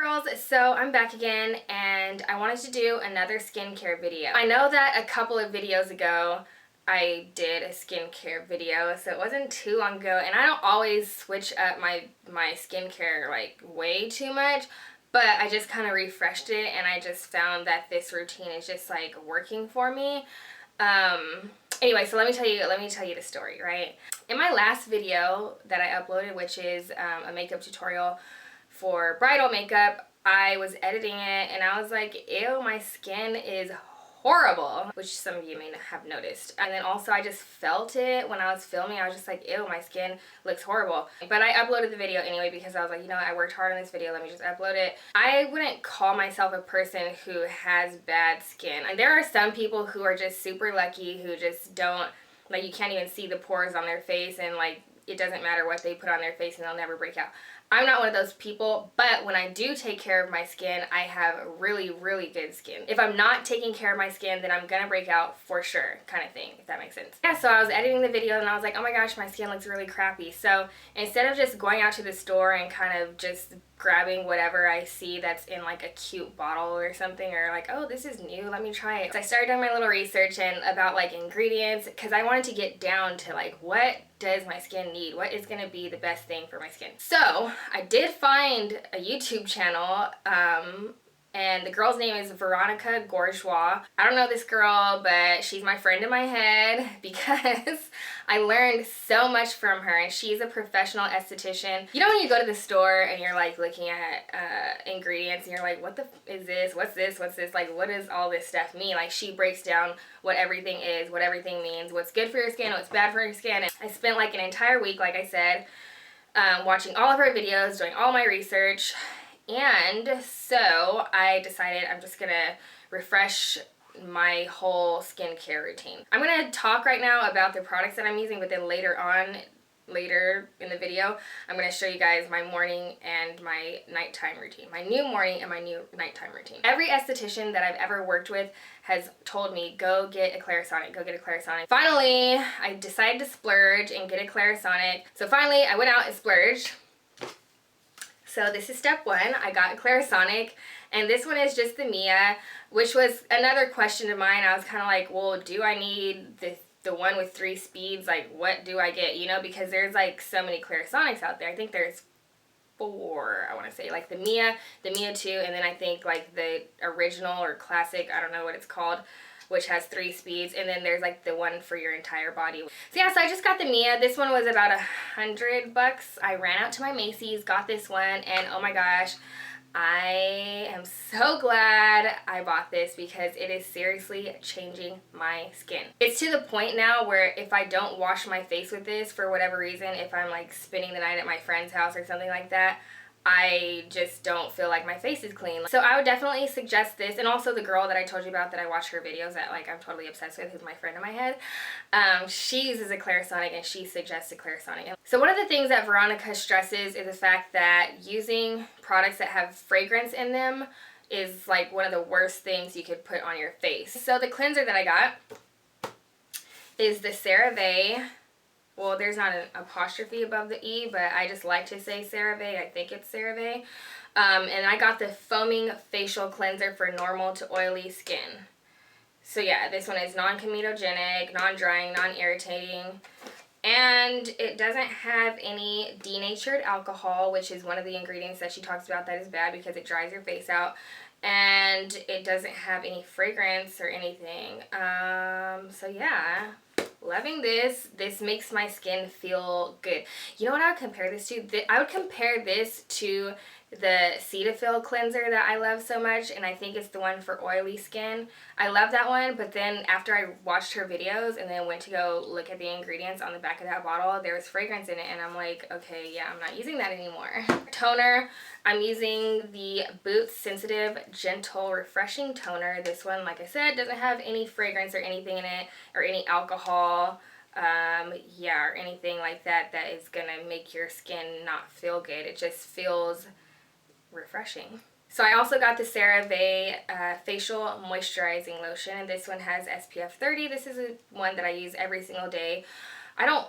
girls, so I'm back again and I wanted to do another skincare video. I know that a couple of videos ago I did a skincare video, so it wasn't too long ago, and I don't always switch up my skincare like way too much, but I just kind of refreshed it and I just found that this routine is just like working for me. Anyway, so let me tell you the story, right? In my last video that I uploaded, which is a makeup tutorial for bridal makeup, I was editing it and I was like, ew, my skin is horrible, which some of you may have noticed. And then also I just felt it when I was filming. I was just like, ew, my skin looks horrible. But I uploaded the video anyway because I was like, you know what, I worked hard on this video, let me just upload it. I wouldn't call myself a person who has bad skin. And there are some people who are just super lucky who just don't, like, you can't even see the pores on their face, and like it doesn't matter what they put on their face and they'll never break out. I'm not one of those people, but when I do take care of my skin, I have really, really good skin. If I'm not taking care of my skin, then I'm gonna break out for sure, kind of thing, if that makes sense. Yeah, so I was editing the video and I was like, oh my gosh, my skin looks really crappy. So instead of just going out to the store and kind of just grabbing whatever I see that's in like a cute bottle or something, or like, oh, this is new, let me try it. So I started doing my little research and about like ingredients, because I wanted to get down to like, what does my skin need? What is gonna be the best thing for my skin? So I did find a YouTube channel, and the girl's name is Veronica Gorgeois. I don't know this girl, but she's my friend in my head because I learned so much from her, and she's a professional esthetician. You know when you go to the store and you're like looking at ingredients and you're like, what the is this? What's this? What's this? Like, what does all this stuff mean? Like, she breaks down what everything is, what everything means, what's good for your skin, what's bad for your skin. And I spent like an entire week, like I said, watching all of her videos, doing all my research. And so I decided I'm just gonna refresh my whole skincare routine. I'm gonna talk right now about the products that I'm using, but then later in the video, I'm gonna show you guys my morning and my nighttime routine. My new morning and my new nighttime routine. Every esthetician that I've ever worked with has told me, go get a Clarisonic, go get a Clarisonic. Finally, I decided to splurge and get a Clarisonic. So finally, I went out and splurged. So this is step one. I got a Clarisonic, and this one is just the Mia, which was another question of mine. I was kind of like, well, do I need the one with 3 speeds? Like, what do I get? You know, because there's like so many Clarisonics out there. I think there's 4, I want to say, like the Mia 2, and then I think like the original or classic, I don't know what it's called, which has 3 speeds, and then there's like the one for your entire body. So yeah, so I just got the Mia. This one was about $100. I ran out to my Macy's, got this one, and oh my gosh, I am so glad I bought this because it is seriously changing my skin. It's to the point now where if I don't wash my face with this for whatever reason, if I'm like spending the night at my friend's house or something like that, I just don't feel like my face is clean. So I would definitely suggest this. And also the girl that I told you about that I watch her videos that like I'm totally obsessed with, who's my friend in my head, she uses a Clarisonic and she suggests a Clarisonic. So one of the things that Veronica stresses is the fact that using products that have fragrance in them is like one of the worst things you could put on your face. So the cleanser that I got is the Cerave. Well, there's not an apostrophe above the E, but I just like to say Cerave. I think it's Cerave. And I got the Foaming Facial Cleanser for normal to oily skin. So yeah, this one is non-comedogenic, non-drying, non-irritating. And it doesn't have any denatured alcohol, which is one of the ingredients that she talks about that is bad because it dries your face out. And it doesn't have any fragrance or anything. So yeah. Loving this. This makes my skin feel good. You know what I would compare this to? I would compare this to the Cetaphil Cleanser that I love so much, and I think it's the one for oily skin. I love that one, but then after I watched her videos and then went to go look at the ingredients on the back of that bottle, there was fragrance in it, and I'm like, okay, yeah, I'm not using that anymore. Toner. I'm using the Boots Sensitive Gentle Refreshing Toner. This one, like I said, doesn't have any fragrance or anything in it, or any alcohol, yeah, or anything like that that is gonna make your skin not feel good. It just feels refreshing. So I also got the Cerave Facial Moisturizing Lotion, and this one has SPF 30. This is one that I use every single day. I don't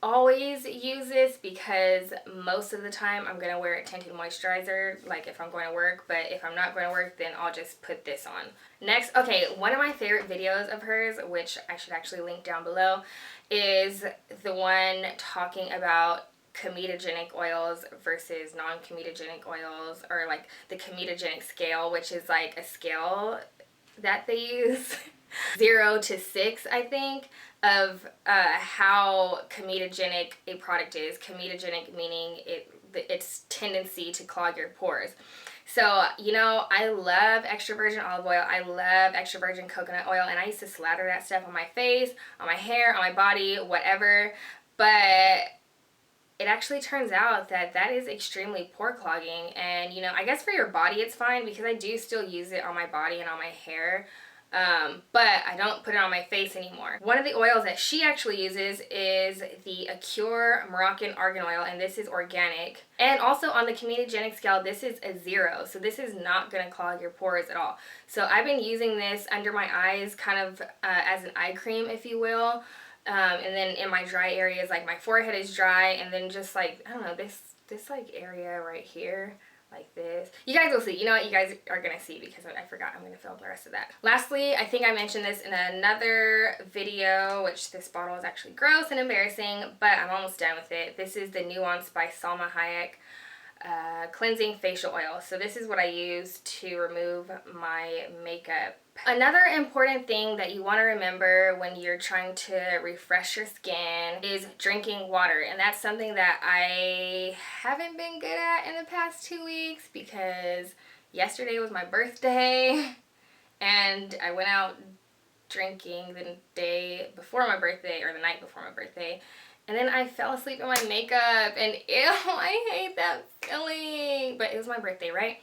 always use this because most of the time I'm going to wear a tinted moisturizer, like if I'm going to work, but if I'm not going to work, then I'll just put this on. Next, okay, one of my favorite videos of hers, which I should actually link down below, is the one talking about comedogenic oils versus non-comedogenic oils, or like the comedogenic scale, which is like a scale that they use 0 to 6, I think, of how comedogenic a product is. Comedogenic meaning its tendency to clog your pores. So, you know, I love extra virgin olive oil. I love extra virgin coconut oil, and I used to slather that stuff on my face, on my hair, on my body, whatever. But it actually turns out that that is extremely pore clogging. And, you know, I guess for your body it's fine because I do still use it on my body and on my hair. But I don't put it on my face anymore. One of the oils that she actually uses is the Acure Moroccan Argan Oil, and this is organic. And also on the comedogenic scale, this is a 0, so this is not going to clog your pores at all. So I've been using this under my eyes, kind of as an eye cream, if you will. And then in my dry areas, like my forehead is dry, and then just like, I don't know, this like area right here, like this. You guys will see. You know what? You guys are going to see because I forgot I'm going to film the rest of that. Lastly, I think I mentioned this in another video, which this bottle is actually gross and embarrassing, but I'm almost done with it. This is the Nuance by Salma Hayek cleansing facial oil. So this is what I use to remove my makeup. Another important thing that you want to remember when you're trying to refresh your skin is drinking water. And that's something that I haven't been good at in the past 2 weeks because yesterday was my birthday and I went out drinking the day before my birthday, or the night before my birthday. And then I fell asleep in my makeup, and ew, I hate that feeling. But it was my birthday, right?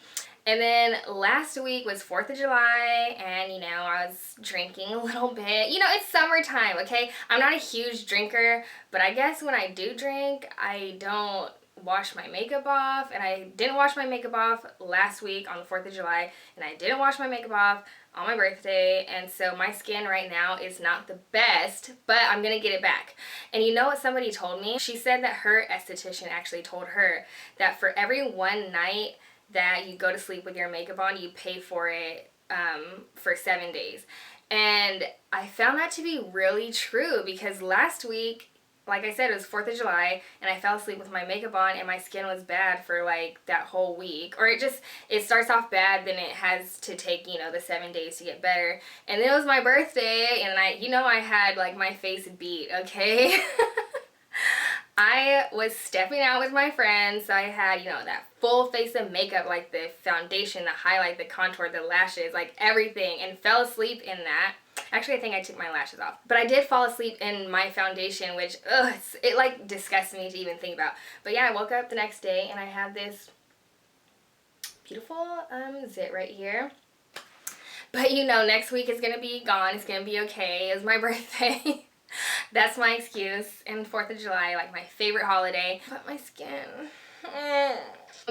And then last week was 4th of July, and, you know, I was drinking a little bit. You know, it's summertime, okay? I'm not a huge drinker, but I guess when I do drink, I don't wash my makeup off. And I didn't wash my makeup off last week on the 4th of July, and I didn't wash my makeup off on my birthday, and so my skin right now is not the best, but I'm gonna get it back. And you know what somebody told me? She said that her esthetician actually told her that for every one night that you go to sleep with your makeup on, you pay for it for 7 days. And I found that to be really true because last week, like I said, it was 4th of July, and I fell asleep with my makeup on, and my skin was bad for like that whole week. Or it starts off bad, then it has to take, you know, the 7 days to get better. And then it was my birthday, and I had like my face beat, okay? I was stepping out with my friends, so I had, you know, that full face of makeup, like the foundation, the highlight, the contour, the lashes, like everything, and fell asleep in that. Actually, I think I took my lashes off. But I did fall asleep in my foundation, which, ugh, it like disgusts me to even think about. But yeah, I woke up the next day and I have this beautiful zit right here. But you know, next week is gonna be gone. It's gonna be okay. It's my birthday. That's my excuse. And 4th of July, like my favorite holiday. But my skin.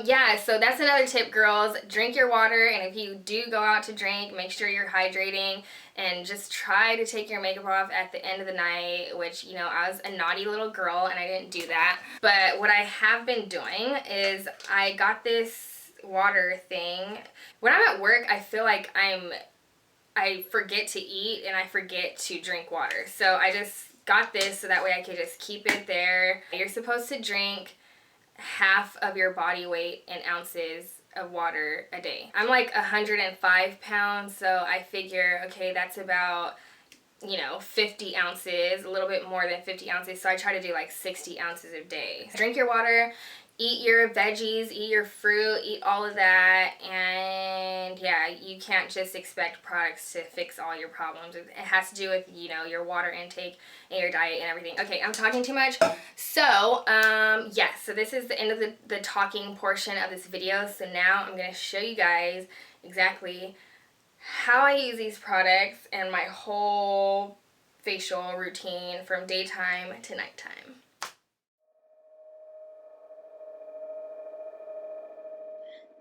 Yeah, so that's another tip, girls. Drink your water, and if you do go out to drink, make sure you're hydrating, and just try to take your makeup off at the end of the night, which, you know, I was a naughty little girl and I didn't do that. But what I have been doing is I got this water thing. When I'm at work, I feel like I forget to eat and I forget to drink water. So I just got this so that way I could just keep it there. You're supposed to drink half of your body weight in ounces of water a day. I'm like 105 pounds, so I figure, okay, that's about, you know, 50 ounces, a little bit more than 50 ounces. So I try to do like 60 ounces a day. Drink your water, eat your veggies, eat your fruit, eat all of that. And yeah, you can't just expect products to fix all your problems. It has to do with, you know, your water intake and your diet and everything. Okay, I'm talking too much. So, yeah, so this is the end of the talking portion of this video. So now I'm going to show you guys exactly how I use these products and my whole facial routine from daytime to nighttime.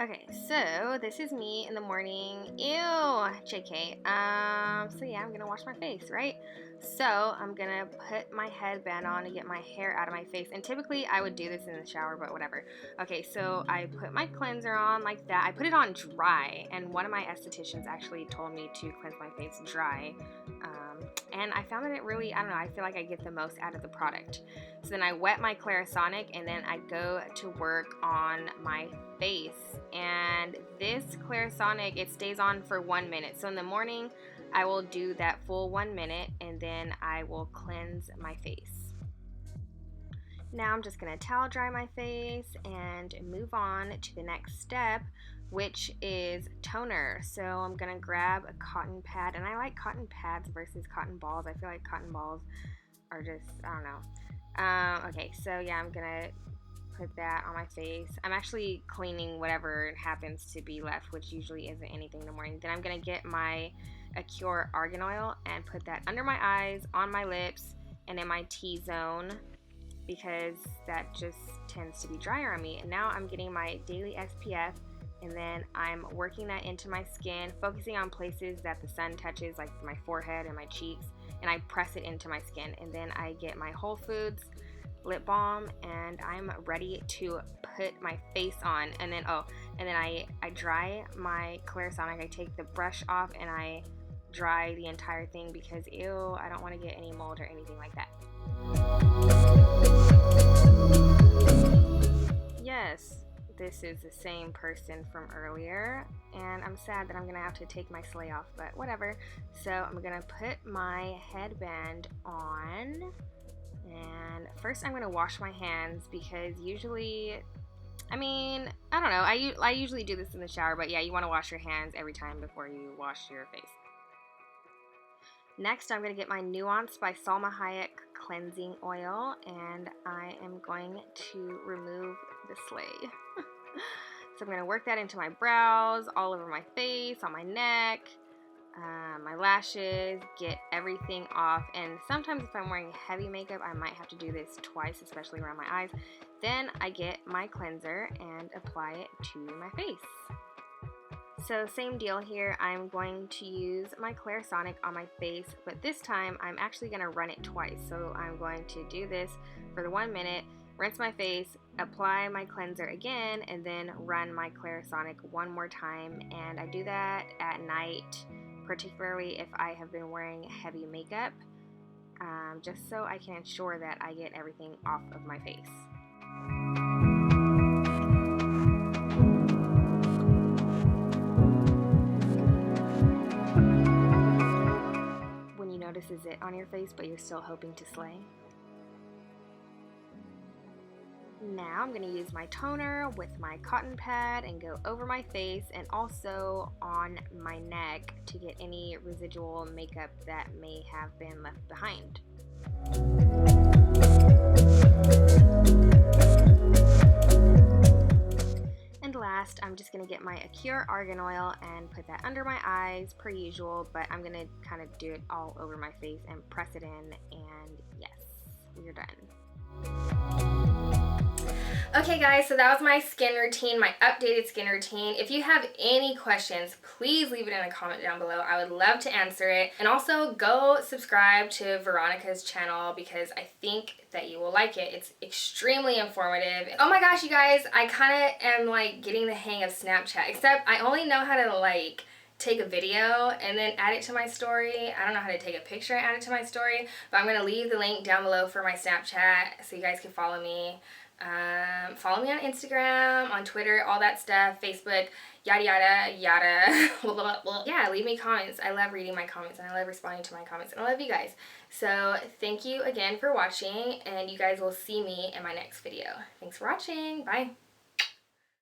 Okay, so this is me in the morning. Ew, JK. So yeah, I'm gonna wash my face, right? So I'm gonna put my headband on to get my hair out of my face. And typically I would do this in the shower, but whatever. Okay, so I put my cleanser on like that. I put it on dry, and one of my estheticians actually told me to cleanse my face dry. And I found that it really, I don't know, I feel like I get the most out of the product. So then I wet my Clarisonic, and then I go to work on my face. And this Clarisonic, it stays on for 1 minute. So in the morning, I will do that full 1 minute, and then I will cleanse my face. Now I'm just going to towel dry my face and move on to the next step, which is toner. So I'm going to grab a cotton pad, and I like cotton pads versus cotton balls. I feel like cotton balls are just, I don't know. Okay, so yeah, I'm going to put that on my face. I'm actually cleaning whatever happens to be left, which usually isn't anything in the morning. Then I'm going to get my Acure Argan Oil and put that under my eyes, on my lips, and in my T-zone, because that just tends to be drier on me. And now I'm getting my daily SPF, and then I'm working that into my skin, focusing on places that the sun touches, like my forehead and my cheeks, and I press it into my skin. And then I get my Whole Foods lip balm, and I'm ready to put my face on. And then I dry my Clarisonic. I take the brush off and I dry the entire thing because ew, I don't want to get any mold or anything like that. Yes, this is the same person from earlier, and I'm sad that I'm gonna have to take my sleigh off, but whatever. So I'm gonna put my headband on, and first I'm gonna wash my hands because usually, I mean, I don't know, I usually do this in the shower, but yeah, you want to wash your hands every time before you wash your face. Next, I'm going to get my Nuance by Salma Hayek cleansing oil, and I am going to remove the sleigh. So I'm going to work that into my brows, all over my face, on my neck, my lashes, get everything off. And sometimes if I'm wearing heavy makeup, I might have to do this twice, especially around my eyes. Then I get my cleanser and apply it to my face. So same deal here, I'm going to use my Clarisonic on my face, but this time I'm actually going to run it twice. So I'm going to do this for the 1 minute, rinse my face, apply my cleanser again, and then run my Clarisonic one more time. And I do that at night, particularly if I have been wearing heavy makeup, just so I can ensure that I get everything off of my face. When you notice is it on your face, but you're still hoping to slay. Now I'm going to use my toner with my cotton pad and go over my face and also on my neck to get any residual makeup that may have been left behind. And last, I'm just going to get my Acure Argan Oil and put that under my eyes per usual, but I'm going to kind of do it all over my face and press it in, and yes, we're done. Okay guys, so that was my skin routine, my updated skin routine. If you have any questions, please leave it in a comment down below. I would love to answer it. And also go subscribe to Veronica's channel because I think that you will like it. It's extremely informative. Oh my gosh, you guys, I kind of am like getting the hang of Snapchat, except I only know how to like take a video and then add it to my story. I don't know how to take a picture and add it to my story, but I'm going to leave the link down below for my Snapchat so you guys can follow me. Follow me on Instagram, on Twitter, all that stuff, Facebook, yada yada yada. Yeah, leave me comments. I love reading my comments and I love responding to my comments and I love you guys. So thank you again for watching, and you guys will see me in my next video. Thanks for watching. Bye.